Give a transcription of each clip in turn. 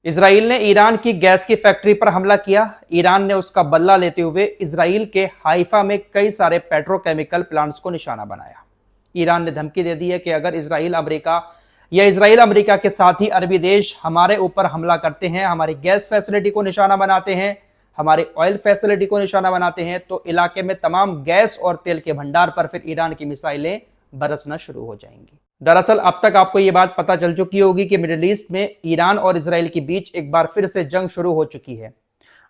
Israel ने Iran की gas की फैक्ट्री पर हमला किया। ईरान ने उसका बदला लेते हुए इजराइल के हाइफा में कई सारे पेट्रोकेमिकल प्लांट्स को निशाना बनाया। ईरान ने धमकी दे दी है कि अगर इजराइल अमेरिका के साथ ही अरबी देश हमारे ऊपर हमला करते हैं, हमारी गैस फैसिलिटी को निशाना बनाते हैं, हमारे ऑयल फैसिलिटी को निशाना बनाते हैं, तो इलाके में तमाम गैस और तेल के भंडार पर फिर ईरान की मिसाइलें बरसना शुरू हो जाएंगी। दरअसल अब तक आपको यह बात पता चल चुकी होगी कि मिडिल ईस्ट में ईरान और इजराइल के बीच एक बार फिर से जंग शुरू हो चुकी है।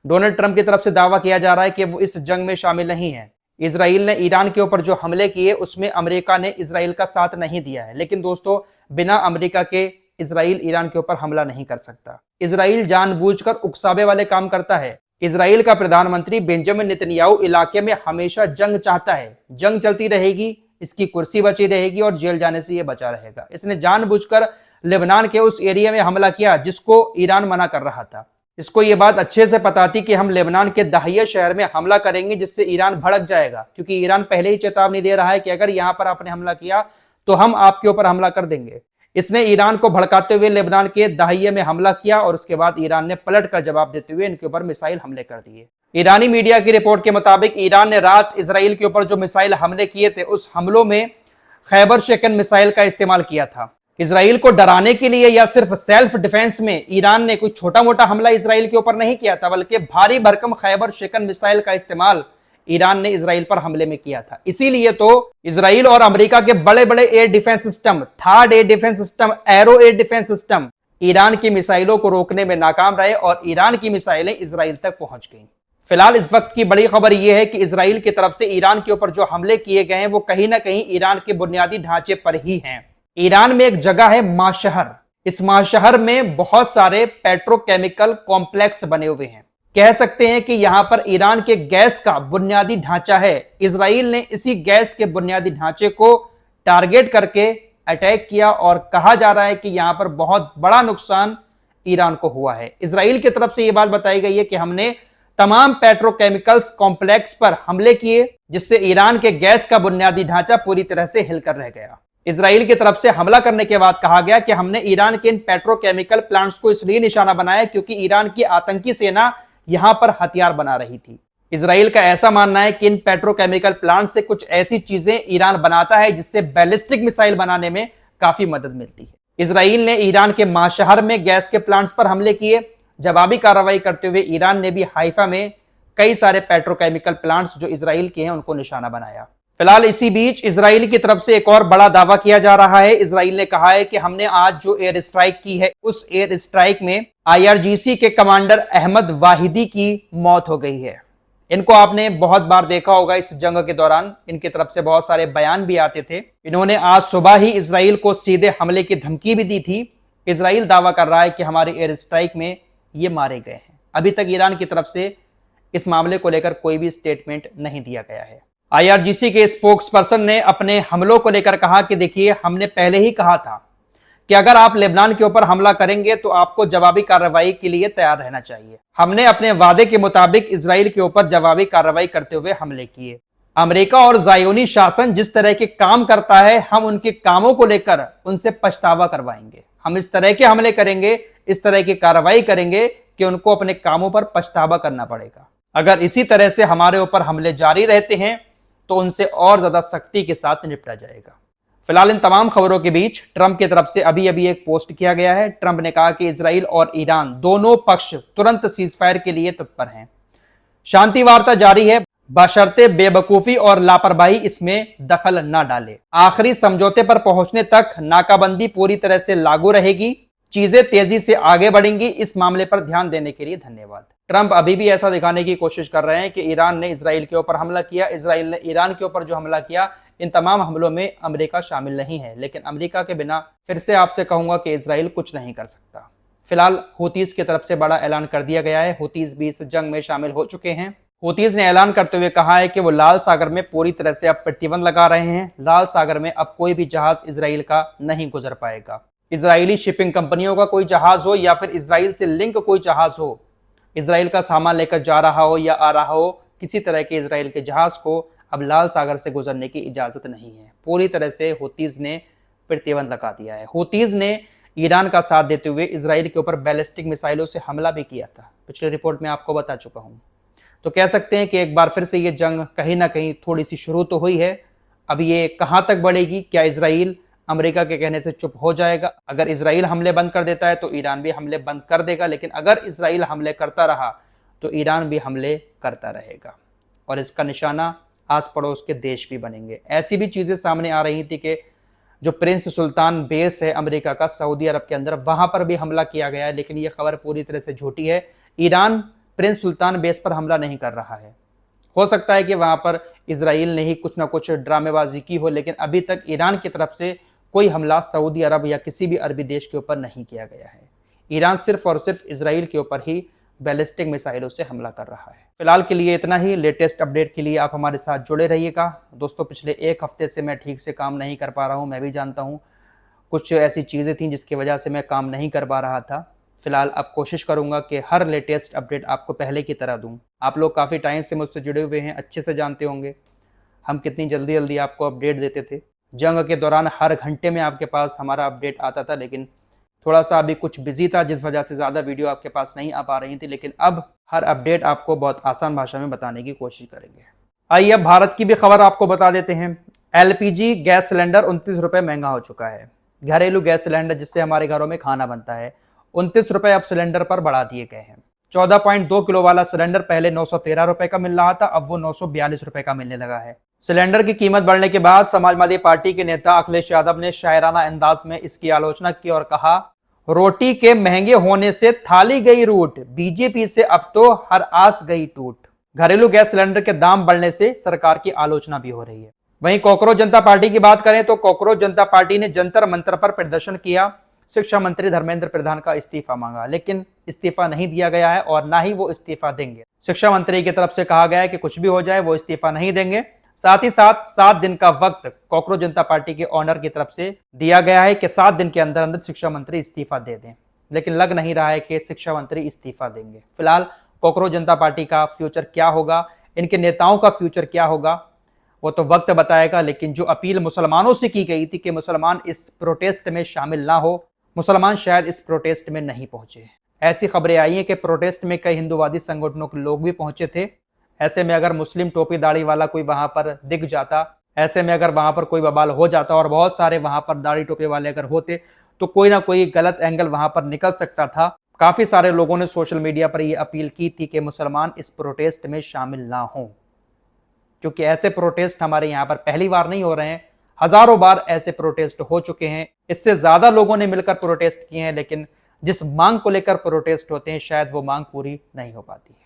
डोनाल्ड ट्रंप की तरफ से दावा किया जा रहा है कि वो इस जंग में शामिल नहीं है। इजराइल ने ईरान के ऊपर जो हमले किए उसमें अमेरिका ने इजराइल का साथ नहीं दिया है, लेकिन दोस्तों बिना अमेरिका के इजराइल ईरान के ऊपर हमला नहीं कर सकता। इजराइल जानबूझकर उकसावे वाले काम करता है। इजराइल का प्रधानमंत्री बेंजामिन नेतन्याहू इलाके में हमेशा जंग चाहता है। जंग चलती रहेगी, इसकी कुर्सी बची रहेगी और जेल जाने से यह बचा रहेगा। इसने जानबूझकर लेबनान के उस एरिया में हमला किया जिसको ईरान मना कर रहा था। इसको यह बात अच्छे से पता थी कि हम लेबनान के दाहिया शहर में हमला करेंगे जिससे ईरान भड़क जाएगा, क्योंकि ईरान पहले ही चेतावनी दे रहा है कि अगर यहां पर आपने हमला किया तो हम आपके ऊपर हमला कर देंगे। इसने ईरान को भड़काते हुए लेबनान के दाहिये में हमला किया और उसके बाद ईरान ने पलट कर जवाब देते हुए इनके ऊपर मिसाइल हमले कर दिए। ईरानी मीडिया की रिपोर्ट के मुताबिक ईरान ने रात इजराइल के ऊपर जो मिसाइल हमले किए थे उस हमलों में खैबर शेकन मिसाइल का इस्तेमाल किया था। इजराइल को डराने के लिए या सिर्फ सेल्फ डिफेंस में ईरान ने कोई छोटा मोटा हमला इजराइल के ऊपर नहीं किया था, बल्कि भारी भरकम खैबर शेकन मिसाइल का इस्तेमाल ईरान ने इजराइल पर हमले में किया था। इसीलिए तो इजराइल और अमेरिका के बड़े बड़े air defence system, third air defence system, arrow air defence system Iran की मिसाइलों को रोकने में नाकाम रहे और ईरान की मिसाइलें इजराइल तक पहुंच गईं। फिलहाल इस वक्त की बड़ी खबर यह है कि इजराइल की तरफ से ईरान के ऊपर जो हमले किए गए हैं वो कहीं ना कहीं ईरान के बुनियादी ढांचे पर ही हैं। ईरान में एक जगह है माशहर। इस माशहर में बहुत सारे पेट्रोकेमिकल कॉम्प्लेक्स बने हुए हैं। कह सकते हैं कि यहां पर ईरान के गैस का बुनियादी ढांचा है। इजराइल ने इसी गैस के बुनियादी ढांचे को टारगेट करके अटैक किया और कहा जा रहा है कि यहां पर बहुत बड़ा नुकसान ईरान को हुआ है। इजराइल की तरफ से यह बात बताई गई है कि हमने तमाम पेट्रोकेमिकल्स कॉम्प्लेक्स पर हमले किए जिससे ईरान के गैस का बुनियादी ढांचा पूरी तरह से हिलकर रह गया। इजराइल की तरफ से हमला करने के बाद कहा गया कि हमने ईरान के इन पेट्रोकेमिकल प्लांट्स को इसलिए निशाना बनाया क्योंकि ईरान की आतंकी सेना यहां पर हथियार बना रही थी। इजराइल का ऐसा मानना है कि इन पेट्रोकेमिकल प्लांट से कुछ ऐसी चीजें ईरान बनाता है जिससे बैलिस्टिक मिसाइल बनाने में काफी मदद मिलती है। इजराइल ने ईरान के माशहर में गैस के प्लांट्स पर हमले किए। जवाबी कार्रवाई करते हुए ईरान ने भी हाइफा में कई सारे पेट्रोकेमिकल प्लांट्स जो इजराइल के हैं उनको निशाना बनाया। फिलहाल इसी बीच इजराइल की तरफ से एक और बड़ा दावा किया जा रहा है। इजराइल ने कहा है कि हमने आज जो एयर स्ट्राइक की है उस एयर स्ट्राइक में IRGC के कमांडर अहमद वाहिदी की मौत हो गई है। इनको आपने बहुत बार देखा होगा इस जंग के दौरान, इनकी तरफ से बहुत सारे बयान भी आते थे। इन्होंने आज सुबह ही इजराइल को सीधे हमले की धमकी भी दी थी। इजराइल दावा कर रहा है कि हमारे एयर स्ट्राइक में ये मारे गए हैं। अभी तक ईरान की तरफ से इस मामले को लेकर कोई भी स्टेटमेंट नहीं दिया गया है। IRGC के स्पोक्स पर्सन ने अपने हमलों को लेकर कहा कि देखिए, हमने पहले ही कहा था कि अगर आप लेबनान के ऊपर हमला करेंगे तो आपको जवाबी कार्रवाई के लिए तैयार रहना चाहिए। हमने अपने वादे के मुताबिक इजराइल के ऊपर जवाबी कार्रवाई करते हुए हमले किए। अमेरिका और ज़ायोनी शासन जिस तरह के काम करता है, हम उनके कामों को लेकर उनसे पछतावा करवाएंगे। हम इस तरह के हमले करेंगे, इस तरह की कार्रवाई करेंगे कि उनको अपने कामों पर पछतावा करना पड़ेगा। अगर इसी तरह से हमारे ऊपर हमले जारी रहते हैं तो उनसे और ज्यादा सख्ती के साथ निपटा जाएगा। फिलहाल इन तमाम खबरों के बीच ट्रंप की तरफ से अभी एक पोस्ट किया गया है। ट्रंप ने कहा कि इजराइल और ईरान दोनों पक्ष तुरंत सीजफायर के लिए तत्पर हैं। शांति वार्ता जारी है, बशर्ते बेवकूफी और लापरवाही इसमें दखल न डाले। आखिरी समझौते पर पहुंचने तक नाकाबंदी पूरी तरह से लागू रहेगी। चीजें तेजी से आगे बढ़ेंगी। इस मामले पर ध्यान देने के लिए धन्यवाद। ट्रंप अभी भी ऐसा दिखाने की कोशिश कर रहे हैं कि ईरान ने इजराइल के ऊपर हमला किया, इजराइल ने ईरान के ऊपर जो हमला किया, इन तमाम हमलों में अमेरिका शामिल नहीं है। लेकिन अमेरिका के बिना फिर से आपसे कहूंगा कि इजराइल कुछ नहीं कर सकता। फिलहाल हूतीज की तरफ से बड़ा ऐलान कर दिया गया है। हूतीज भी इस जंग में शामिल हो चुके हैं। हूतीज ने ऐलान करते हुए कहा है कि वो लाल सागर में पूरी तरह से अब प्रतिबंध लगा रहे हैं। लाल सागर में अब कोई भी जहाज इजराइल का नहीं गुजर पाएगा। इजरायली शिपिंग कंपनियों का कोई जहाज हो या फिर इजराइल से लिंक कोई जहाज हो, इजराइल का सामान लेकर जा रहा हो या आ रहा हो, किसी तरह के इजराइल के जहाज को अब लाल सागर से गुजरने की इजाजत नहीं है। पूरी तरह से हूतीज ने प्रतिबंध लगा दिया है। हूतीज ने ईरान का साथ देते हुए इसराइल के ऊपर बैलिस्टिक मिसाइलों से हमला भी किया था। पिछले रिपोर्ट में आपको बता चुका हूं। तो कह सकते हैं कि एक बार फिर से ये जंग कहीं ना कहीं थोड़ी सी शुरू तो हुई है। अब ये कहां तक बढ़ेगी? क्या इसराइल अमेरिका के कहने से चुप हो जाएगा? अगर इसराइल हमले बंद कर देता है तो ईरान भी हमले बंद कर देगा, लेकिन अगर इसराइल हमले करता रहा तो ईरान भी हमले करता रहेगा और इसका निशाना आस पड़ोस के देश भी बनेंगे। ऐसी भी चीजें सामने आ रही थी कि जो प्रिंस सुल्तान बेस है अमेरिका का सऊदी अरब के अंदर, वहां पर भी हमला किया गया है, लेकिन यह खबर पूरी तरह से झूठी है। ईरान प्रिंस सुल्तान बेस पर हमला नहीं कर रहा है। हो सकता है कि वहां पर इसराइल ने ही कुछ ना कुछ ड्रामेबाजी की हो, लेकिन अभी तक ईरान की तरफ से कोई हमला सऊदी अरब या किसी भी अरबी देश के ऊपर नहीं किया गया है। ईरान सिर्फ और सिर्फ इसराइल के ऊपर ही बैलिस्टिक मिसाइलों से हमला कर रहा है। फिलहाल के लिए इतना ही। लेटेस्ट अपडेट के लिए आप हमारे साथ जुड़े रहिएगा। दोस्तों, पिछले एक हफ्ते से मैं ठीक से काम नहीं कर पा रहा हूं, मैं भी जानता हूं। कुछ ऐसी चीज़ें थी जिसकी वजह से मैं काम नहीं कर पा रहा था। फिलहाल अब कोशिश करूंगा कि हर लेटेस्ट अपडेट आपको पहले की तरह दूं। आप लोग काफ़ी टाइम से मुझसे जुड़े हुए हैं, अच्छे से जानते होंगे हम कितनी जल्दी जल्दी आपको अपडेट देते थे। जंग के दौरान हर घंटे में आपके पास हमारा अपडेट आता था, लेकिन थोड़ा सा अभी कुछ बिजी था जिस वजह से ज़्यादा वीडियो आपके पास नहीं आ पा रही थी, लेकिन अब हर अपडेट आपको बहुत आसान भाषा में बताने की कोशिश करेंगे। आइए अब भारत की भी खबर आपको बता देते हैं। एलपीजी गैस सिलेंडर 29 रुपये महंगा हो चुका है। घरेलू गैस सिलेंडर जिससे हमारे घरों में खाना बनता है, 29 रुपये अब सिलेंडर पर बढ़ा दिए गए हैं। 14.2 किलो वाला सिलेंडर पहले 913 रुपए का मिल रहा था, अब वो 942 रुपए का मिलने लगा है। सिलेंडर की कीमत बढ़ने के बाद समाजवादी पार्टी के नेता अखिलेश यादव ने शायराना अंदाज में इसकी आलोचना की और कहा, रोटी के महंगे होने से थाली गई रूठ, बीजेपी से अब तो हर आस गई टूट। घरेलू गैस सिलेंडर के दाम बढ़ने से सरकार की आलोचना भी हो रही है। वहीं कॉकरोच जनता पार्टी की बात करें तो कॉकरोच जनता पार्टी ने जंतर मंतर पर प्रदर्शन किया। शिक्षा मंत्री धर्मेंद्र प्रधान का इस्तीफा मांगा, लेकिन इस्तीफा नहीं दिया गया है और ना ही वो इस्तीफा देंगे। शिक्षा मंत्री की तरफ से कहा गया है कि कुछ भी हो जाए वो इस्तीफा नहीं देंगे। साथ ही साथ 7 दिन का वक्त कॉकरोच जनता पार्टी के ऑनर की तरफ से दिया गया है कि 7 दिन के अंदर अंदर शिक्षा मंत्री इस्तीफा दे दें, लेकिन लग नहीं रहा है कि शिक्षा मंत्री इस्तीफा देंगे। फिलहाल कॉकरोच जनता पार्टी का फ्यूचर क्या होगा, इनके नेताओं का फ्यूचर क्या होगा, वो तो वक्त बताएगा। लेकिन जो अपील मुसलमानों से की गई थी कि मुसलमान इस प्रोटेस्ट में शामिल ना हो, मुसलमान शायद इस प्रोटेस्ट में नहीं पहुंचे। ऐसी खबरें आई हैं कि प्रोटेस्ट में कई हिंदूवादी संगठनों के लोग भी पहुंचे थे। ऐसे में अगर मुस्लिम टोपी दाढ़ी वाला कोई वहां पर दिख जाता, ऐसे में अगर वहां पर कोई बवाल हो जाता और बहुत सारे वहां पर दाढ़ी टोपी वाले अगर होते तो कोई ना कोई गलत एंगल वहां पर निकल सकता था। काफी सारे लोगों ने सोशल मीडिया पर यह अपील की थी कि मुसलमान इस प्रोटेस्ट में शामिल ना हो, क्योंकि ऐसे प्रोटेस्ट हमारे यहाँ पर पहली बार नहीं हो रहे हैं, हजारों बार ऐसे प्रोटेस्ट हो चुके हैं। इससे ज्यादा लोगों ने मिलकर प्रोटेस्ट किए हैं, लेकिन जिस मांग को लेकर प्रोटेस्ट होते हैं शायद वो मांग पूरी नहीं हो पाती है।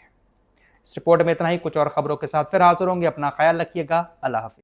इस रिपोर्ट में इतना ही। कुछ और खबरों के साथ फिर हाजिर होंगे। अपना ख्याल रखिएगा। अल्लाह हाफिज।